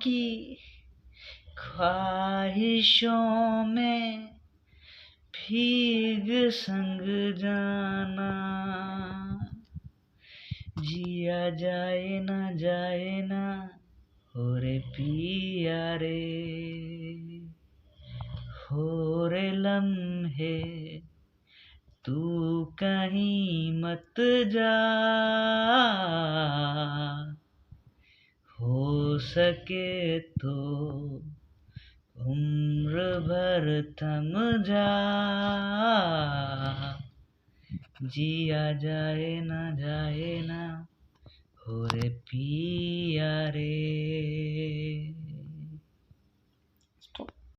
की ख्वाहिशों में भीग संग जाना, जिया जाए ना हो रे पिया रे, हो रे लम्हे तू कहीं मत जा, हो सके तो उम्र भर थम जा, जिया जाए ना हो रे पिया रे।